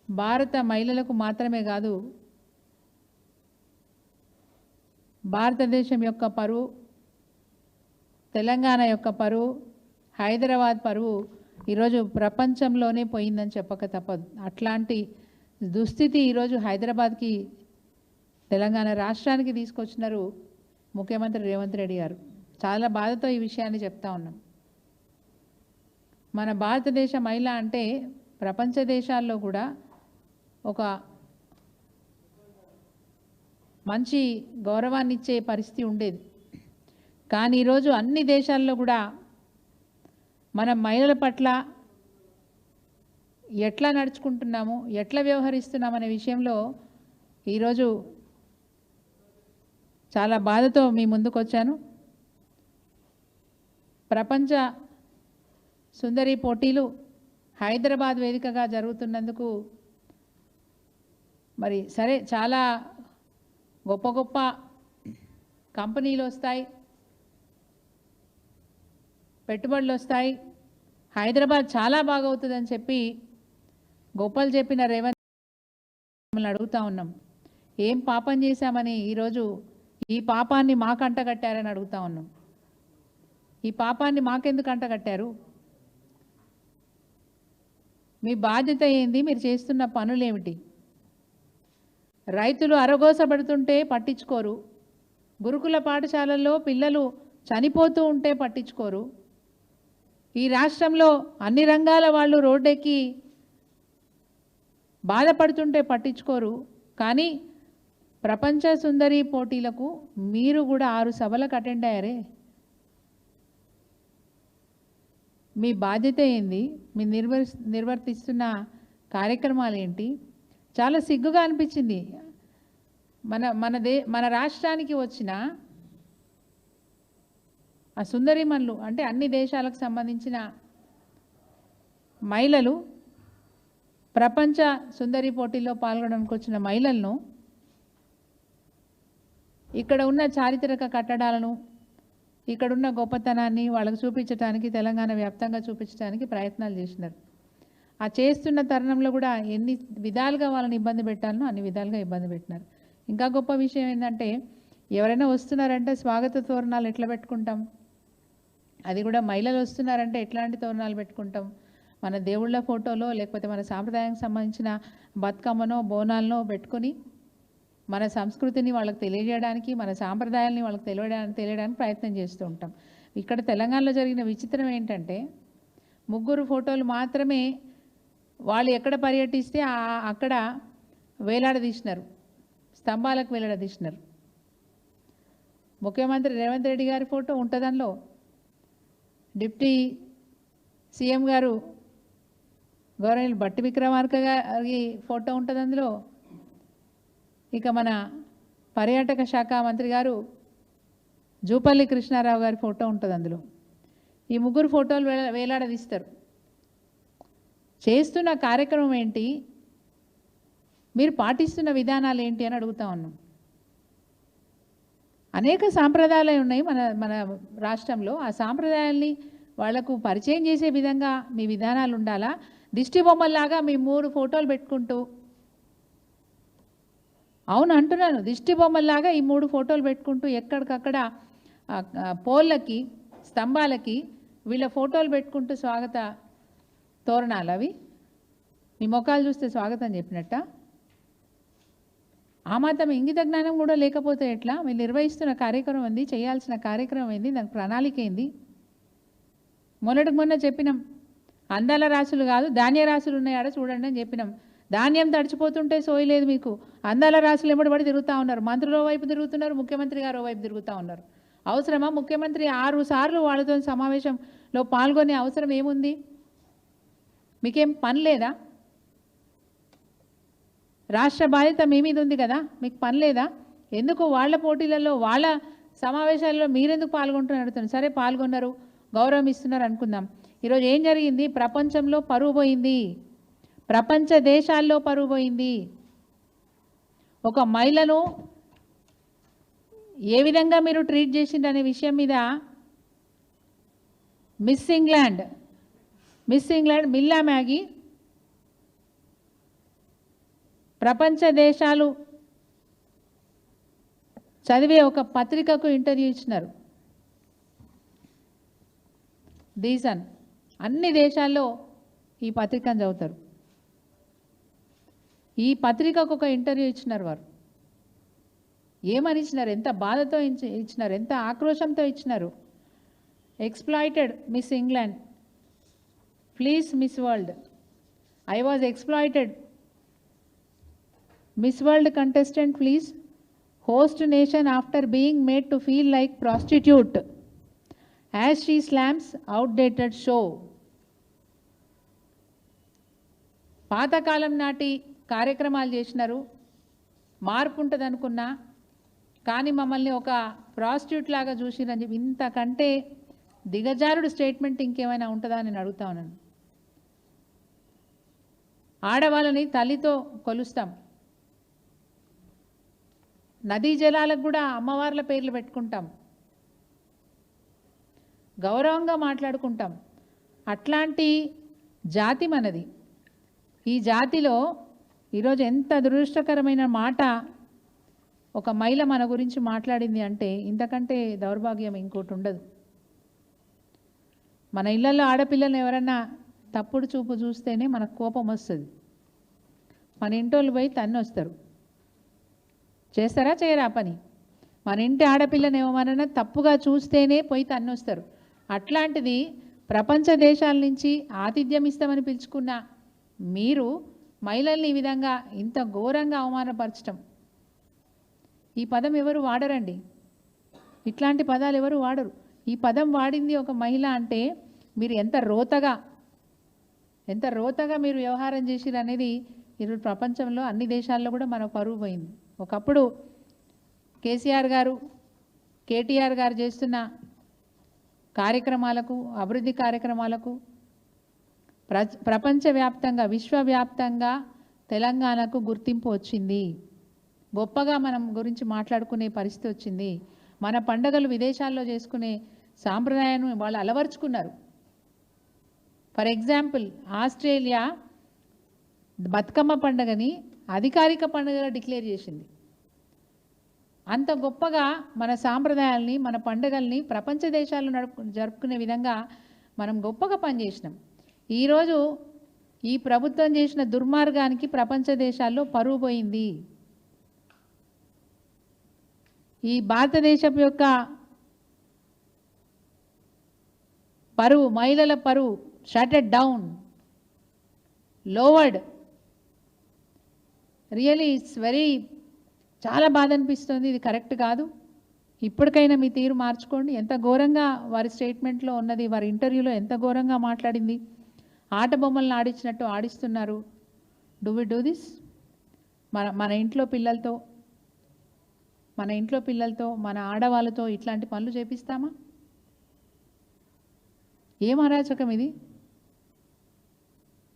భారత మహిళలకు మాత్రమే కాదు, భారతదేశం యొక్క పరువు, తెలంగాణ యొక్క పరువు, హైదరాబాద్ పరువు ఈరోజు ప్రపంచంలోనే పోయిందని చెప్పక తప్పదు. అట్లాంటి దుస్థితి ఈరోజు హైదరాబాద్కి, తెలంగాణ రాష్ట్రానికి తీసుకొచ్చినారు ముఖ్యమంత్రి రేవంత్ రెడ్డి గారు. చాలా బాధతో ఈ విషయాన్ని చెప్తా ఉన్నాం. మన భారతదేశ మహిళ అంటే ప్రపంచ దేశాల్లో కూడా ఒక మంచి గౌరవాన్ని ఇచ్చే పరిస్థితి ఉండేది. కానీ ఈరోజు అన్ని దేశాల్లో కూడా మన మహిళల పట్ల ఎట్లా నడుచుకుంటున్నాము, ఎట్లా వ్యవహరిస్తున్నాం అనే విషయంలో ఈరోజు చాలా బాధతో మీ ముందుకు వచ్చాను. ప్రపంచ సుందరి పోటీలు హైదరాబాద్ వేదికగా జరుగుతున్నందుకు మరి సరే, చాలా గొప్ప గొప్ప కంపెనీలు వస్తాయి, పెట్టుబడులు వస్తాయి, హైదరాబాద్ చాలా బాగవుతుందని చెప్పి గొప్పలు చెప్పిన రేవంత్ మిమ్మల్ని అడుగుతా ఉన్నాం, ఏం పాపం చేశామని ఈరోజు ఈ పాపాన్ని మాకంట కట్టారని అడుగుతా ఉన్నాం. ఈ పాపాన్ని మాకెందుకు అంటగట్టారు? మీ బాధ్యత ఏంది? మీరు చేస్తున్న పనులేమిటి? రైతులు అరగోసపడుతుంటే పట్టించుకోరు, గురుకుల పాఠశాలల్లో పిల్లలు చనిపోతూ ఉంటే పట్టించుకోరు, ఈ రాష్ట్రంలో అన్ని రంగాల వాళ్ళు రోడ్డెక్కి బాధపడుతుంటే పట్టించుకోరు. కానీ ప్రపంచ సుందరి పోటీలకు మీరు కూడా 6 సభలకు అటెండ్ అయ్యారే. మీ బాధ్యత ఏంది? మీ నిర్వర్తిస్తున్న కార్యక్రమాలు ఏంటి? చాలా సిగ్గుగా అనిపించింది. మన రాష్ట్రానికి వచ్చిన ఆ సుందరిమణులు అంటే అన్ని దేశాలకు సంబంధించిన మహిళలు, ప్రపంచ సుందరి పోటీల్లో పాల్గొనడానికి వచ్చిన మహిళలను ఇక్కడ ఉన్న చారిత్రక కట్టడాలను, ఇక్కడున్న గొప్పతనాన్ని వాళ్ళకు చూపించడానికి, తెలంగాణ వ్యాప్తంగా చూపించడానికి ప్రయత్నాలు చేసినారు. ఆ చేస్తున్న తరుణంలో కూడా ఎన్ని విధాలుగా వాళ్ళని ఇబ్బంది పెట్టాలనో అన్ని విధాలుగా ఇబ్బంది పెట్టినారు. ఇంకా గొప్ప విషయం ఏంటంటే, ఎవరైనా వస్తున్నారంటే స్వాగత తోరణాలు ఎట్లా పెట్టుకుంటాం, అది కూడా మహిళలు వస్తున్నారంటే ఎట్లాంటి తోరణాలు పెట్టుకుంటాం? మన దేవుళ్ళ ఫోటోలో లేకపోతే మన సాంప్రదాయానికి సంబంధించిన బతుకమ్మనో బోనాలనో పెట్టుకొని మన సంస్కృతిని వాళ్ళకి తెలియజేయడానికి, మన సాంప్రదాయాలని వాళ్ళకి తెలియడానికి ప్రయత్నం చేస్తూ ఉంటాం. ఇక్కడ తెలంగాణలో జరిగిన విచిత్రం ఏంటంటే, 3 ఫోటోలు మాత్రమే వాళ్ళు ఎక్కడ పర్యటిస్తే అక్కడ వేలాడదీసినారు, స్తంభాలకు వేలాడదీసినారు. ముఖ్యమంత్రి రేవంత్ రెడ్డి గారి ఫోటో ఉంటుంది అందులో, డిప్యూటీ సీఎం గారు గౌరవనీయులు బట్టి విక్రమార్క గారి ఫోటో ఉంటుంది అందులో, ఇక మన పర్యాటక శాఖ మంత్రి గారు జూపల్లి కృష్ణారావు గారి ఫోటో ఉంటుంది అందులో. ఈ 3 ఫోటోలు వేలాడదీస్తారు. చేస్తున్న కార్యక్రమం ఏంటి, మీరు పాటిస్తున్న విధానాలు ఏంటి అని అడుగుతా ఉన్నాం. అనేక సాంప్రదాయాలు ఉన్నాయి మన రాష్ట్రంలో. ఆ సాంప్రదాయాల్ని వాళ్లకు పరిచయం చేసే విధంగా మీ విధానాలు ఉండాలా? దిష్టి బొమ్మల్లాగా మీ 3 ఫోటోలు పెట్టుకుంటూ, అవును అంటున్నాను, దిష్టి బొమ్మల్లాగా ఈ 3 ఫోటోలు పెట్టుకుంటూ ఎక్కడికక్కడ పోల్లకి, స్తంభాలకి వీళ్ళ ఫోటోలు పెట్టుకుంటూ స్వాగత తోరణాలు అవి. మీ ముఖాలు చూస్తే స్వాగతం చెప్పినట్ట? ఆ మాత్రం ఇంగిత జ్ఞానం కూడా లేకపోతే ఎట్లా? మీరు నిర్వహిస్తున్న కార్యక్రమం ఏంది, చేయాల్సిన కార్యక్రమం ఏంది, దానికి ప్రణాళిక ఏంది? మొన్న చెప్పినాం, అందాల రాసులు కాదు ధాన్య రాసులు ఉన్నాయాడ చూడండి అని చెప్పినాం. ధాన్యం తడిచిపోతుంటే సోయలేదు మీకు, అందాల రాసులు ఎంబడి తిరుగుతూ ఉన్నారు. మంత్రుల వైపు తిరుగుతున్నారు, ముఖ్యమంత్రి గారు వైపు తిరుగుతూ ఉన్నారు. అవసరమా? ముఖ్యమంత్రి 6 సార్లు వాళ్ళతో సమావేశంలో పాల్గొనే అవసరం ఏముంది? మీకేం పని లేదా? రాష్ట్ర బాధ్యత మీ మీద ఉంది కదా, మీకు పని లేదా? ఎందుకు వాళ్ళ పోటీలలో, వాళ్ళ సమావేశాల్లో మీరెందుకు పాల్గొంటున్నారు అడుగుతున్నారు. సరే పాల్గొన్నారు, గౌరవం ఇస్తున్నారు అనుకుందాం. ఈరోజు ఏం జరిగింది? ప్రపంచంలో పరువు పోయింది, ప్రపంచ దేశాల్లో పరువు పోయింది. ఒక మహిళను ఏ విధంగా మీరు ట్రీట్ చేసిండ్రనే విషయం మీద మిస్ ఇంగ్లాండ్ మిల్లా మ్యాగీ ప్రపంచ దేశాలు చదివే ఒక పత్రికకు ఇంటర్వ్యూ ఇచ్చినారు. దీసన్ అన్ని దేశాల్లో ఈ పత్రికను చదువుతారు. ఈ పత్రికకు ఒక ఇంటర్వ్యూ ఇచ్చినారు. వారు ఏమని ఇచ్చినారు, ఎంత బాధతో ఇచ్చినారు, ఎంత ఆక్రోశంతో ఇచ్చినారు. Exploited miss England, please miss world, I was exploited. Miss world contestant please host nation after being made to feel like prostitute as she slams outdated show. పాతకాలం నాటి కార్యక్రమాలు చేసినారు, మార్పు ఉంటుంది అనుకున్నా, కానీ మమ్మల్ని ఒక ప్రాస్టిట్యూట్ లాగా చూసిరని చెప్పి ఇంతకంటే దిగజారుడు స్టేట్మెంట్ ఇంకేమైనా ఉంటుందా అని నేను అడుగుతా ఉన్నాను. ఆడవాళ్ళని తల్లితో కొలుస్తాం, నదీ జలాలకు కూడా అమ్మవార్ల పేర్లు పెట్టుకుంటాం, గౌరవంగా మాట్లాడుకుంటాం. అట్లాంటి జాతి మనది. ఈ జాతిలో ఈరోజు ఎంత దురదృష్టకరమైన మాట ఒక మహిళ మన గురించి మాట్లాడింది అంటే ఇంతకంటే దౌర్భాగ్యం ఇంకోటి ఉండదు. మన ఇళ్లలో ఆడపిల్లలు ఎవరన్నా తప్పుడు చూపు చూస్తేనే మనకు కోపం వస్తుంది. మన ఇంటోళ్ళు పోయి తన్నొస్తారు. చేస్తారా చేయరా పని? మన ఇంటి ఆడపిల్లని ఏమన్నా తప్పుగా చూస్తేనే పోయి తన్నొస్తారు. అట్లాంటిది ప్రపంచ దేశాల నుంచి ఆతిథ్యం ఇస్తామని పిలుచుకున్న మీరు మహిళల్ని ఈ విధంగా ఇంత ఘోరంగా అవమానపరచడం, ఈ పదం ఎవరు వాడరండి. ఇట్లాంటి పదాలు ఎవరు వాడరు. ఈ పదం వాడింది ఒక మహిళ అంటే మీరు ఎంత రోతగా మీరు వ్యవహారం చేసిరు అనేది ఈరోజు ప్రపంచంలో అన్ని దేశాల్లో కూడా మన పరువు పోయింది. ఒకప్పుడు కేసీఆర్ గారు, కేటీఆర్ గారు చేస్తున్న కార్యక్రమాలకు, అభివృద్ధి కార్యక్రమాలకు ప్రపంచవ్యాప్తంగా, విశ్వవ్యాప్తంగా తెలంగాణకు గుర్తింపు వచ్చింది. గొప్పగా మనం గురించి మాట్లాడుకునే పరిస్థితి వచ్చింది. మన పండుగలు విదేశాల్లో చేసుకునే సాంప్రదాయాన్ని వాళ్ళు అలవర్చుకున్నారు. ఫర్ ఎగ్జాంపుల్, ఆస్ట్రేలియా బతుకమ్మ పండుగని అధికారిక పండుగగా డిక్లేర్ చేసింది. అంత గొప్పగా మన సాంప్రదాయాల్ని, మన పండుగల్ని ప్రపంచ దేశాల్లో జరుపుకునే విధంగా మనం గొప్పగా పనిచేసినాం. ఈరోజు ఈ ప్రభుత్వం చేసిన దుర్మార్గానికి ప్రపంచ దేశాల్లో పరువు పోయింది. ఈ భారతదేశం యొక్క పరువు, మహిళల పరువు షటెడ్ డౌన్, లోవర్డ్. రియలీ ఇట్స్ చాలా బాధ అనిపిస్తుంది. ఇది కరెక్ట్ కాదు. ఇప్పటికైనా మీ తీరు మార్చుకోండి. ఎంత ఘోరంగా వారి స్టేట్మెంట్లో ఉన్నది, వారి ఇంటర్వ్యూలో ఎంత ఘోరంగా మాట్లాడింది. ఆట బొమ్మలను ఆడించినట్టు ఆడిస్తున్నారు. Do we do this? మన ఇంట్లో పిల్లలతో మన ఆడవాళ్ళతో ఇట్లాంటి పనులు చేపిస్తామా? ఏం అరాచకం ఇది?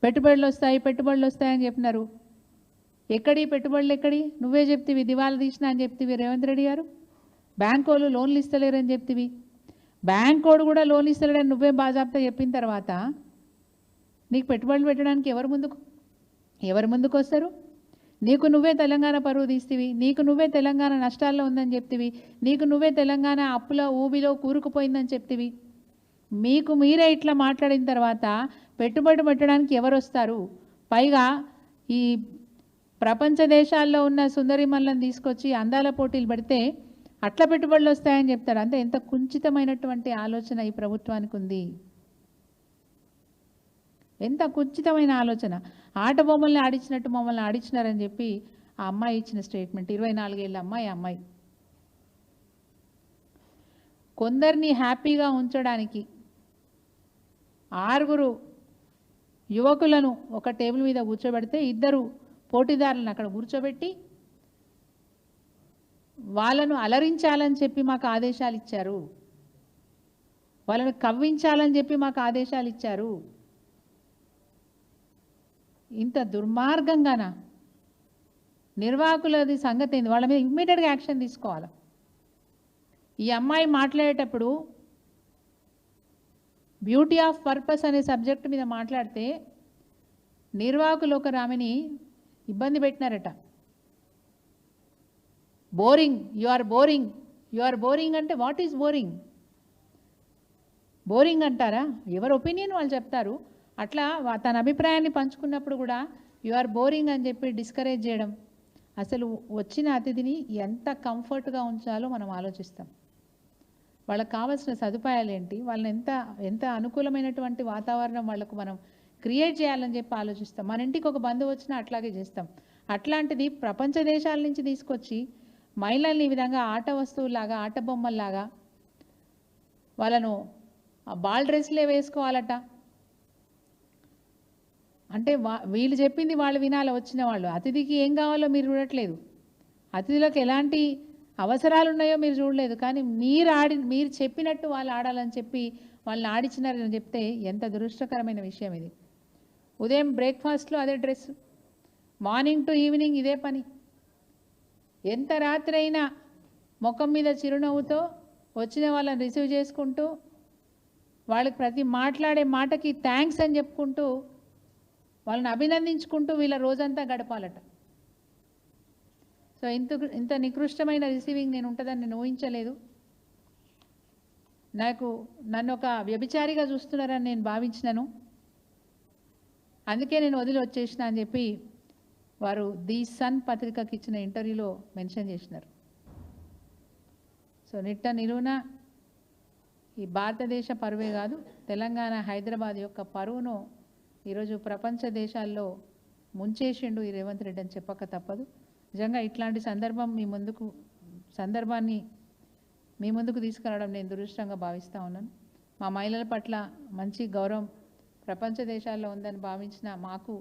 పెట్టుబడులు వస్తాయని చెప్పినారు. ఎక్కడి పెట్టుబడులు ఎక్కడి? నువ్వే చెప్తివి దివాలా తీసినా అని చెప్తివి రేవంత్ రెడ్డి గారు. బ్యాంకు వాళ్ళు లోన్లు ఇస్తలేరని చెప్తివి. బ్యాంకోడు కూడా లోన్ ఇస్తలేడని నువ్వే బాజాబ్తా చెప్పిన తర్వాత నీకు పెట్టుబడులు పెట్టడానికి ఎవరు ముందుకు వస్తారు? నీకు నువ్వే తెలంగాణ పరువు తీస్తివి, నీకు నువ్వే తెలంగాణ నష్టాల్లో ఉందని చెప్తివి, నీకు నువ్వే తెలంగాణ అప్పుల ఊబిలో కూరుకుపోయిందని చెప్తివి. మీకు మీరే ఇట్లా మాట్లాడిన తర్వాత పెట్టుబడి పెట్టడానికి ఎవరు వస్తారు? పైగా ఈ ప్రపంచ దేశాల్లో ఉన్న సుందరిమల్లను తీసుకొచ్చి అందాల పోటీలు పెడితే అట్లా పెట్టుబడులు వస్తాయని చెప్తారు. అంటే ఎంత కుంచితమైనటువంటి ఆలోచన ఈ ప్రభుత్వానికి ఉంది. ఎంత కుంచితమైన ఆలోచన. ఆట బొమ్మల్ని ఆడించినట్టు మమ్మల్ని ఆడించినారని చెప్పి ఆ అమ్మాయి ఇచ్చిన స్టేట్మెంట్. 24 ఏళ్ళ అమ్మాయి. కొందరిని హ్యాపీగా ఉంచడానికి 6 యువకులను ఒక టేబుల్ మీద కూర్చోబెడితే 2 పోటీదారులను అక్కడ కూర్చోబెట్టి వాళ్ళను అలరించాలని చెప్పి మాకు ఆదేశాలు ఇచ్చారు, వాళ్ళను కవ్వించాలని చెప్పి మాకు ఆదేశాలు ఇచ్చారు. ఇంత దుర్మార్గంగానా? నిర్వాహకులది సంగతి ఏంది? వాళ్ళ మీద ఇమ్మీడియట్గా యాక్షన్ తీసుకోవాలి. ఈ అమ్మాయి మాట్లాడేటప్పుడు బ్యూటీ ఆఫ్ పర్పస్ అనే సబ్జెక్ట్ మీద మాట్లాడితే నిర్వాహకులు ఒకరు ఆమెని ఇబ్బంది పెట్టినారట. Boring, you are boring, you are boring అంటే వాట్ ఈజ్ బోరింగ్? బోరింగ్ అంటారా? ఎవరి ఒపీనియన్ వాళ్ళు చెప్తారు. అట్లా తన అభిప్రాయాన్ని పంచుకున్నప్పుడు కూడా యు ఆర్ బోరింగ్ అని చెప్పి డిస్కరేజ్ చేయడం. అసలు వచ్చిన అతిథిని ఎంత కంఫర్ట్గా ఉంచాలో మనం ఆలోచిస్తాం. వాళ్ళకి కావాల్సిన సదుపాయాలు ఏంటి, వాళ్ళని ఎంత అనుకూలమైనటువంటి వాతావరణం వాళ్ళకు మనం క్రియేట్ చేయాలని చెప్పి ఆలోచిస్తాం. మన ఇంటికి ఒక బంధువు వచ్చినా అట్లాగే చేస్తాం. అట్లాంటిది ప్రపంచ దేశాల నుంచి తీసుకొచ్చి మహిళల్ని ఈ విధంగా ఆట వస్తువులాగా, ఆట బొమ్మల్లాగా వాళ్ళను బాల్ డ్రెస్లే వేసుకోవాలట. అంటే వీళ్ళు చెప్పింది వాళ్ళు వినాలి. వచ్చిన వాళ్ళు అతిథికి ఏం కావాలో మీరు చూడట్లేదు, అతిథులకు ఎలాంటి అవసరాలు ఉన్నాయో మీరు చూడలేదు. కానీ మీరు చెప్పినట్టు వాళ్ళు ఆడాలని చెప్పి వాళ్ళని ఆడించినారని చెప్తే ఎంత దురదృష్టకరమైన విషయం ఇది. ఉదయం బ్రేక్ఫాస్ట్లో అదే డ్రెస్, మార్నింగ్ టు ఈవినింగ్ ఇదే పని. ఎంత రాత్రి అయినా ముఖం మీద చిరునవ్వుతో వచ్చిన వాళ్ళని రిసీవ్ చేసుకుంటూ వాళ్ళకి ప్రతి మాట్లాడే మాటకి థ్యాంక్స్ అని చెప్పుకుంటూ వాళ్ళని అభినందించుకుంటూ వీళ్ళ రోజంతా గడపాలట. సో ఇంత నికృష్టమైన రిసీవింగ్ నేను ఉంటుందని నేను ఊహించలేదు. నన్ను ఒక వ్యభిచారిగా చూస్తున్నారని నేను భావించినాను. అందుకే నేను వదిలి వచ్చేసిన అని చెప్పి వారు ది సన్ పత్రికకి ఇచ్చిన ఇంటర్వ్యూలో మెన్షన్ చేసినారు. సో నిట్ట నిలువున ఈ భారతదేశ పరువే కాదు, తెలంగాణ హైదరాబాద్ యొక్క పరువును ఈరోజు ప్రపంచ దేశాల్లో ముంచేసిండు ఈ రేవంత్ రెడ్డి అని చెప్పక తప్పదు. నిజంగా ఇట్లాంటి సందర్భాన్ని మీ ముందుకు తీసుకురావడం నేను దురదృష్టంగా భావిస్తూ ఉన్నాను. మా మహిళల పట్ల మంచి గౌరవం ప్రపంచ దేశాల్లో ఉందని భావించిన మాకు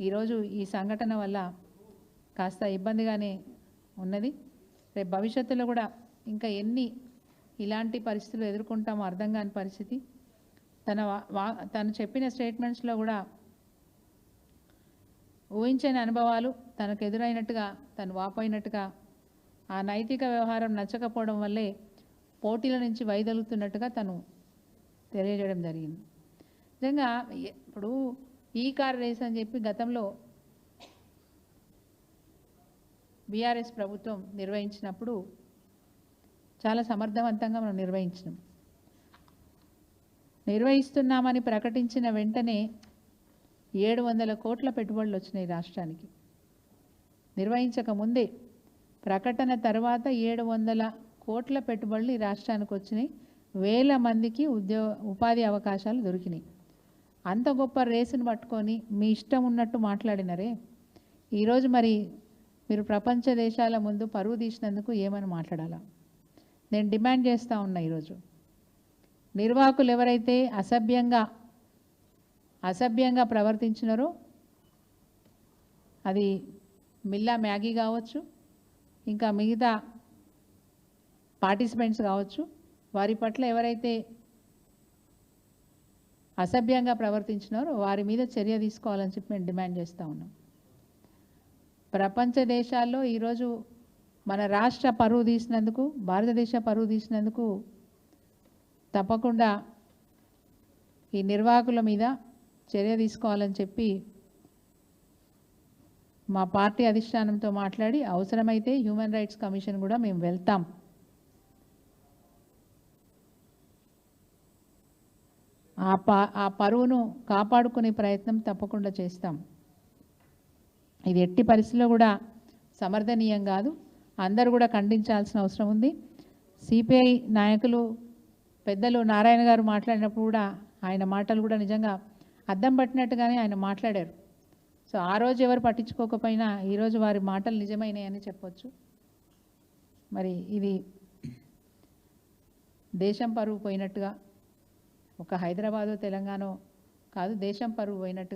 ఈరోజు ఈ సంఘటన వల్ల కాస్త ఇబ్బందిగానే ఉన్నది. రేపు భవిష్యత్తులో కూడా ఇంకా ఎన్ని ఇలాంటి పరిస్థితులు ఎదుర్కొంటామో అర్థం కాని పరిస్థితి. తను చెప్పిన స్టేట్మెంట్స్లో కూడా ఊహించని అనుభవాలు తనకు ఎదురైనట్టుగా, తను వాపోయినట్టుగా, ఆ నైతిక వ్యవహారం నచ్చకపోవడం వల్లే పోటీల నుంచి వైదొలుగుతున్నట్టుగా తను తెలియజేయడం జరిగింది. నిజంగా ఇప్పుడు ఈ కార్ రేస్ అని చెప్పి గతంలో బీఆర్ఎస్ ప్రభుత్వం నిర్వహించినప్పుడు చాలా సమర్థవంతంగా మనం నిర్వహిస్తున్నామని ప్రకటించిన వెంటనే 700 కోట్ల పెట్టుబడులు వచ్చినాయి రాష్ట్రానికి. నిర్వహించక ముందే ప్రకటన తర్వాత 700 కోట్ల పెట్టుబడులు ఈ రాష్ట్రానికి వచ్చినాయి. వేల మందికి ఉపాధి అవకాశాలు దొరికినాయి. అంత గొప్ప రేసును పట్టుకొని మీ ఇష్టం ఉన్నట్టు మాట్లాడినరే ఈరోజు మరి మీరు ప్రపంచ దేశాల ముందు పరువు తీసినందుకు ఏమని మాట్లాడాలా? నేను డిమాండ్ చేస్తూ ఉన్నా. ఈరోజు నిర్వాహకులు ఎవరైతే అసభ్యంగా ప్రవర్తించినారో, అది మిల్లా మ్యాగీ కావచ్చు, ఇంకా మిగతా పార్టిసిపెంట్స్ కావచ్చు, వారి పట్ల ఎవరైతే అసభ్యంగా ప్రవర్తించినారో వారి మీద చర్య తీసుకోవాలని చెప్పి మేము డిమాండ్ చేస్తూ ఉన్నాం. ప్రపంచ దేశాల్లో ఈరోజు మన రాష్ట్ర పరువు తీసినందుకు, భారతదేశ పరువు తీసినందుకు తప్పకుండా ఈ నిర్వాహకుల మీద చర్య తీసుకోవాలని చెప్పి మా పార్టీ అధిష్టానంతో మాట్లాడి అవసరమైతే హ్యూమన్ రైట్స్ కమిషన్ కూడా మేము వెళ్తాం. ఆ పరువును కాపాడుకునే ప్రయత్నం తప్పకుండా చేస్తాం. ఇది ఎట్టి పరిస్థితిలో కూడా సమర్థనీయం కాదు. అందరూ కూడా ఖండించాల్సిన అవసరం ఉంది. సిపిఐ నాయకులు పెద్దలు నారాయణ గారు మాట్లాడినప్పుడు కూడా ఆయన మాటలు కూడా నిజంగా అద్దం పట్టినట్టుగానే ఆయన మాట్లాడారు. సో ఆ రోజు ఎవరు పట్టించుకోకపోయినా ఈరోజు వారి మాటలు నిజమైనాయని చెప్పొచ్చు. మరి ఇది దేశం పరువు పోయినట్టుగా, ఒక హైదరాబాదు తెలంగాణ కాదు, దేశం పరువు పోయినట్టు